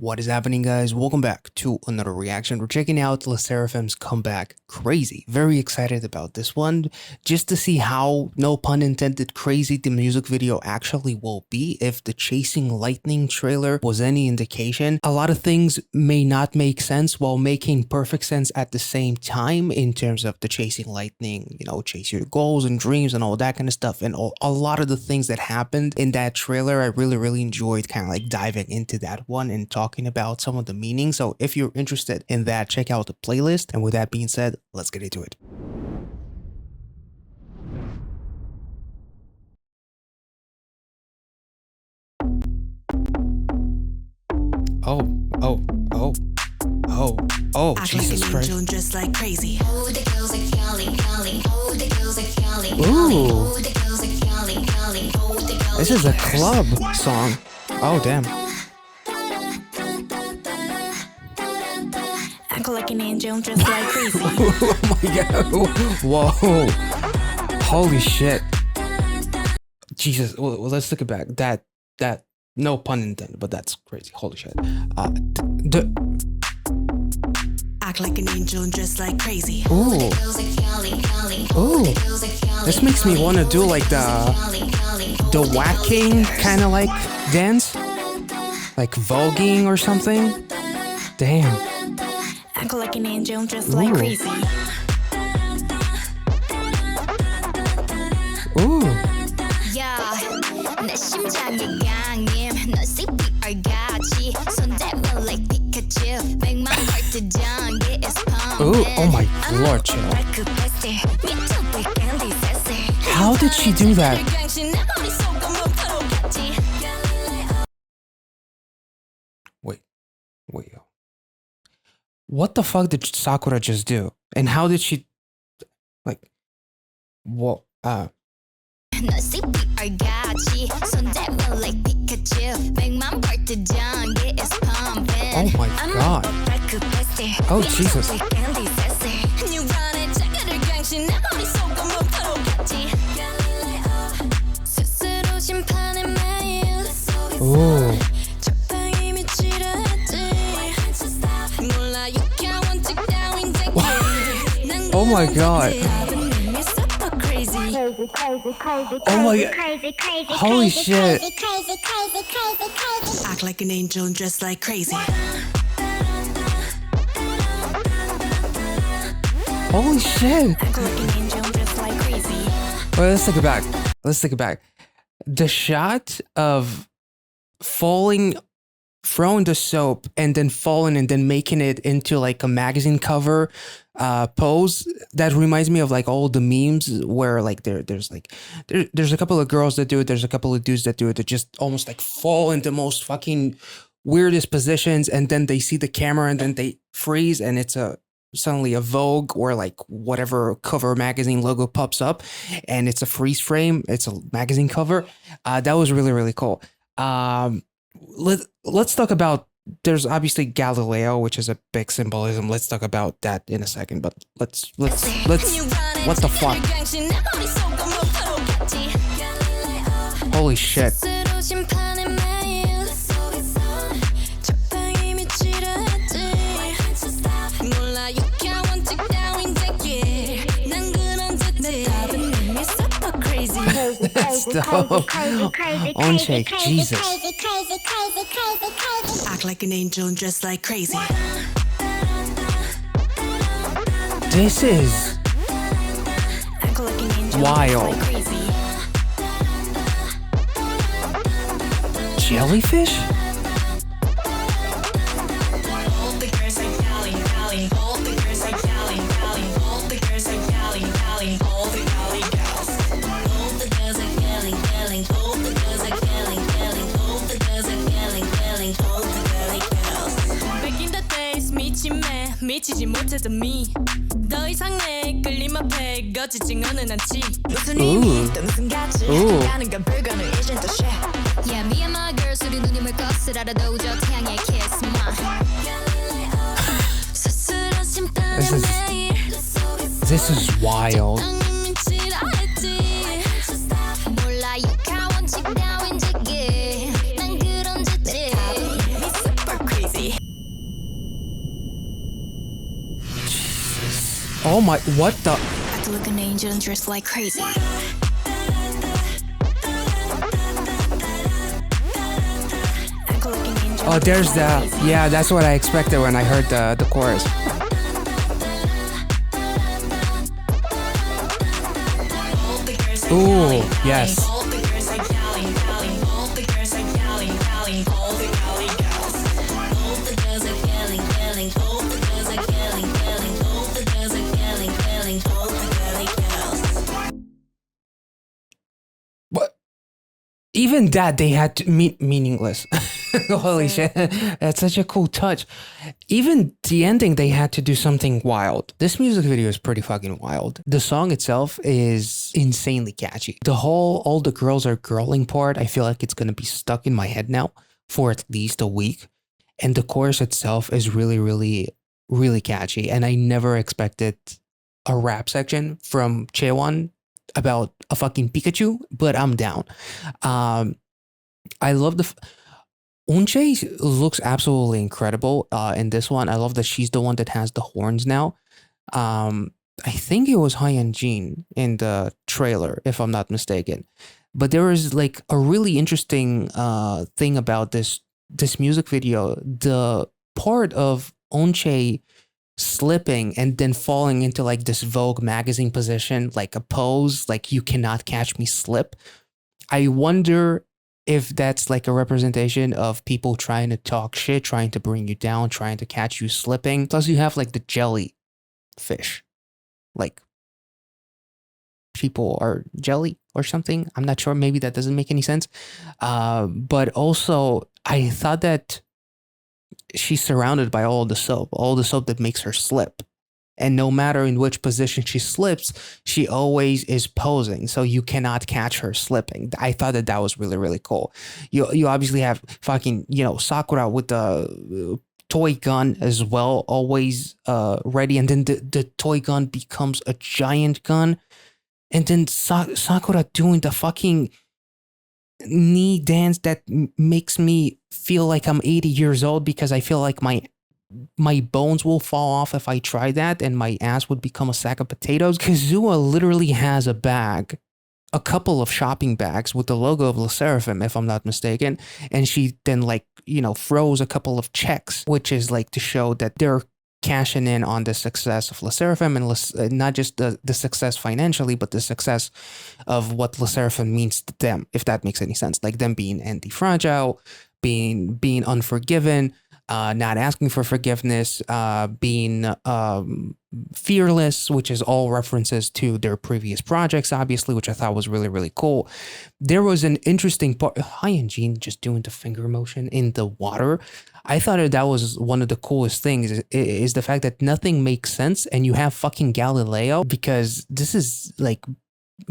What is happening, guys? Welcome back to another reaction. We're checking out Seraphim's comeback. Crazy. Very excited about this one, just to see how, no pun intended, crazy the music video actually will be. If the Chasing Lightning trailer was any indication, a lot of things may not make sense while making perfect sense at the same time in terms of the Chasing Lightning, chase your goals and dreams and all that kind of stuff. And a lot of the things that happened in that trailer, I really enjoyed kind of like diving into that one and talking about some of the meaning. So if you're interested in that, check out the playlist. And with that being said, let's get into it. Oh, Jesus Christ. Just like crazy. Ooh. This is a club song. Oh, damn. Act like an angel just like crazy. Oh my god. Whoa. Holy shit. Jesus. Well, let's take it back. That, no pun intended, but that's crazy. Holy shit. Act like an angel just like crazy. Ooh. Ooh. This makes me want to do like the whacking kind of like dance. Like voguing or something. Damn. Act like an angel just like crazy. Ooh. 내 심장이 강림 너 CPR 같이 손대면 like Pikachu 백만 발트 전개 is pumping. Ooh, oh my lord, chill. How did she do that? Wait, yo. What the fuck did Sakura just do? And how did she, like, what, 너 CPR 같이 손대면 like Pikachu 백만 발트 전개 is pumping. oh my god. Oh, Jesus. Ooh. Oh my god. Oh my god. Holy shit. Act like an angel and dress like crazy. Holy shit. Act like an angel and dress like crazy. Wait, let's take it back. The shot of falling, throwing the soap and then falling and then making it into like a magazine cover pose, that reminds me of like all the memes where like there's a couple of girls that do it, there's a couple of dudes that do it, that just almost like fall into most fucking weirdest positions, and then they see the camera and then they freeze and it's suddenly a Vogue or like whatever cover magazine logo pops up and it's a freeze frame, it's a magazine cover. That was really cool. Let's talk about, there's obviously Galileo, which is a big symbolism. Let's talk about that in a second, but let's what the fuck? Holy shit. That's dope. On shake, Jesus. Act like an angel and dress like crazy. This is Act like an angel wild. and dress like crazy. Jellyfish? 미치지 못했던 더 이상의 끌림 앞에 거치지 않지 무슨 의미 또 무슨 가치 가는 건 불가능 isn't the shit. Yeah, me and my girls 우리 누님을 거스라도 저 태양의 kiss This is wild. 몰라 유카원 칙 따윈 지게 난 그런 짓들 Oh my, what the? Act like an angel and dress like crazy. Oh, there's the, yeah, that's what I expected when I heard the chorus. Ooh, yes. What? Even that they had to meaningless. Holy shit, that's such a cool touch. Even the ending, they had to do something wild. This music video is pretty fucking wild. The song itself is insanely catchy. The whole all the girls are girling part, I feel like it's gonna be stuck in my head now for at least a week. And the chorus itself is really, really, really catchy. And I never expected a rap section from Chaewon about a fucking Pikachu, but I'm down. I love the... Eunchae looks absolutely incredible in this one. I love that she's the one that has the horns now. I think it was Hyunjin in the trailer, if I'm not mistaken. But there is like a really interesting thing about this music video. The part of Eunchae slipping and then falling into like this Vogue magazine position, like a pose, like you cannot catch me slip. I wonder if that's like a representation of people trying to talk shit, trying to bring you down, trying to catch you slipping. Plus you have like the jellyfish, like people are jelly or something. I'm not sure. Maybe that doesn't make any sense. But also I thought that she's surrounded by all the soap that makes her slip. And no matter in which position she slips, she always is posing. So you cannot catch her slipping. I thought that was really, really cool. You obviously have fucking, you know, Sakura with the toy gun as well, always ready. And then the toy gun becomes a giant gun. And then Sakura doing the fucking knee dance that makes me feel like I'm 80 years old, because I feel like my bones will fall off if I try that and my ass would become a sack of potatoes. Kazuha literally has a bag, a couple of shopping bags with the logo of Sserafim, if I'm not mistaken. And she then like, you know, throws a couple of checks, which is like to show that they're cashing in on the success of Sserafim, and not just the success financially, but the success of what Sserafim means to them, if that makes any sense. Like them being anti-fragile, being unforgiven, not asking for forgiveness, being fearless, which is all references to their previous projects, obviously, which I thought was really, really cool. There was an interesting part, Hyunjin just doing the finger motion in the water. I thought that was one of the coolest things, is the fact that nothing makes sense, and you have fucking Galileo, because this is like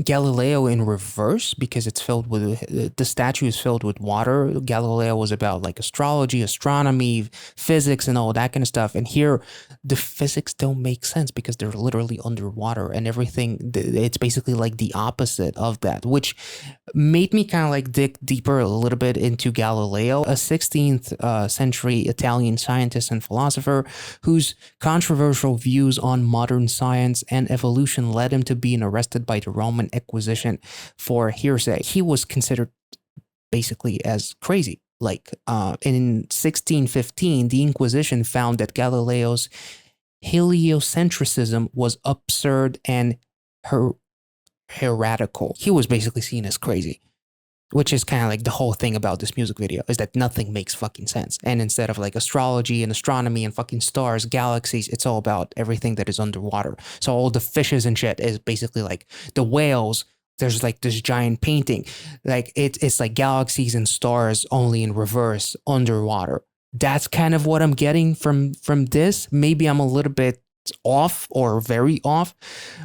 Galileo in reverse, because it's filled with, the statue is filled with water. Galileo was about like astrology, astronomy, physics, and all that kind of stuff. And here the physics don't make sense because they're literally underwater, and everything, it's basically like the opposite of that, which made me kind of like dig deeper a little bit into Galileo, a 16th century Italian scientist and philosopher whose controversial views on modern science and evolution led him to being arrested by the Roman Inquisition for heresy. He was considered basically as crazy. Like in 1615, the Inquisition found that Galileo's heliocentrism was absurd and heretical. He was basically seen as crazy, which is kind of like the whole thing about this music video, is that nothing makes fucking sense. And instead of like astrology and astronomy and fucking stars, galaxies, it's all about everything that is underwater. So all the fishes and shit is basically like the whales. There's like this giant painting, like it's like galaxies and stars only in reverse underwater. That's kind of what I'm getting from this. Maybe I'm a little bit off or very off,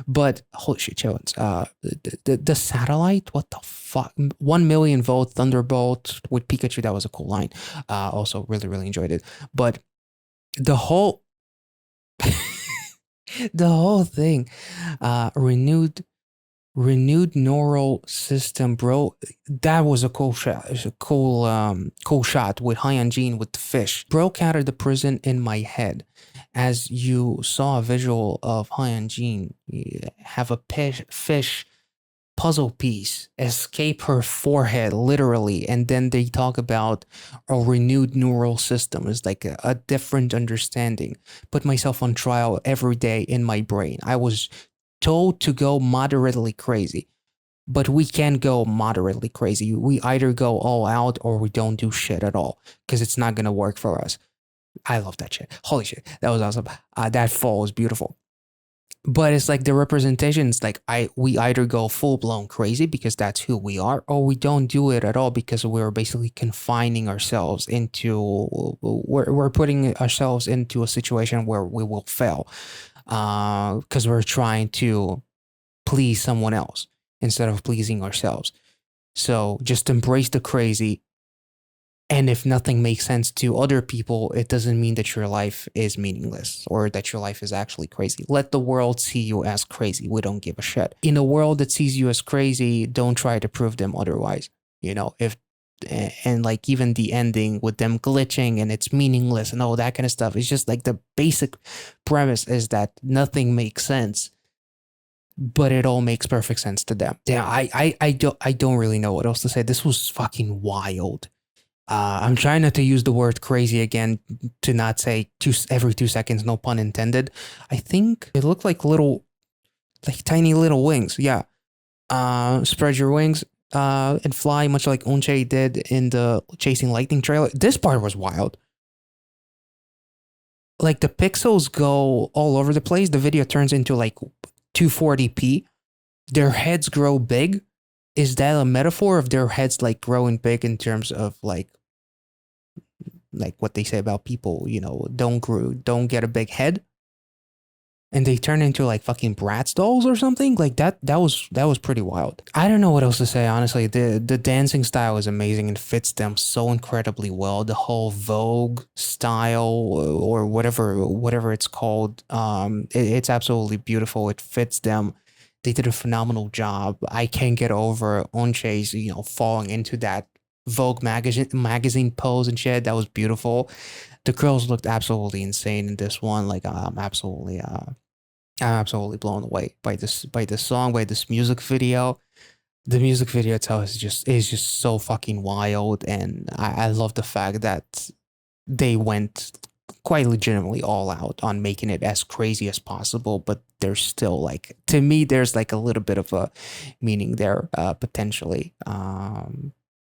but holy shit, Jones, the satellite, what the fuck, 1 million volt thunderbolt with Pikachu, that was a cool line. Also really, really enjoyed it. But the whole the whole thing, renewed neural system, bro. That was a cool shot. It's a cool shot with Hyunjin with the fish. Broke out of the prison in my head. as you saw a visual of Hyunjin have a fish puzzle piece escape her forehead literally, and then they talk about a renewed neural system is like a different understanding. Put myself on trial every day in my brain. I was told to go moderately crazy, but we can't go moderately crazy. We either go all out or we don't do shit at all, because it's not gonna work for us. I love that shit. Holy shit, that was awesome. That fall was beautiful. But it's like the representations, like we either go full blown crazy because that's who we are, or we don't do it at all because we're basically confining ourselves into we're putting ourselves into a situation where we will fail because we're trying to please someone else instead of pleasing ourselves. So just embrace the crazy. And if nothing makes sense to other people, it doesn't mean that your life is meaningless or that your life is actually crazy. Let the world see you as crazy. We don't give a shit. In a world that sees you as crazy, don't try to prove them otherwise. You know, and like even the ending with them glitching and it's meaningless and all that kind of stuff. It's just like the basic premise is that nothing makes sense, but it all makes perfect sense to them. Yeah, I don't really know what else to say. This was fucking wild. I'm trying not to use the word crazy again, to not say every 2 seconds, no pun intended. I think it looked like tiny little wings. Yeah. Spread your wings and fly, much like Onche did in the Chasing Lightning trailer. This part was wild. Like the pixels go all over the place. The video turns into like 240p. Their heads grow big. Is that a metaphor of their heads like growing big in terms of like what they say about people, you know, don't get a big head, and they turn into like fucking Bratz dolls or something like that. That was pretty wild. I don't know what else to say, honestly. The dancing style is amazing and fits them so incredibly well. The whole Vogue style or whatever it's called, it's absolutely beautiful. It fits them. They did a phenomenal job. I can't get over Onche's, you know, falling into that Vogue magazine pose and shit. That was beautiful. The girls looked absolutely insane in this one. Like I'm absolutely blown away by this song, by this music video. The music video itself is just so fucking wild, and I love the fact that they went quite legitimately all out on making it as crazy as possible, but there's still like, to me, there's like a little bit of a meaning there, potentially.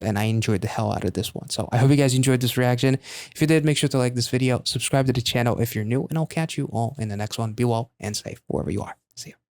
And I enjoyed the hell out of this one. So I hope you guys enjoyed this reaction. If you did, make sure to like this video, subscribe to the channel if you're new, and I'll catch you all in the next one. Be well and safe wherever you are.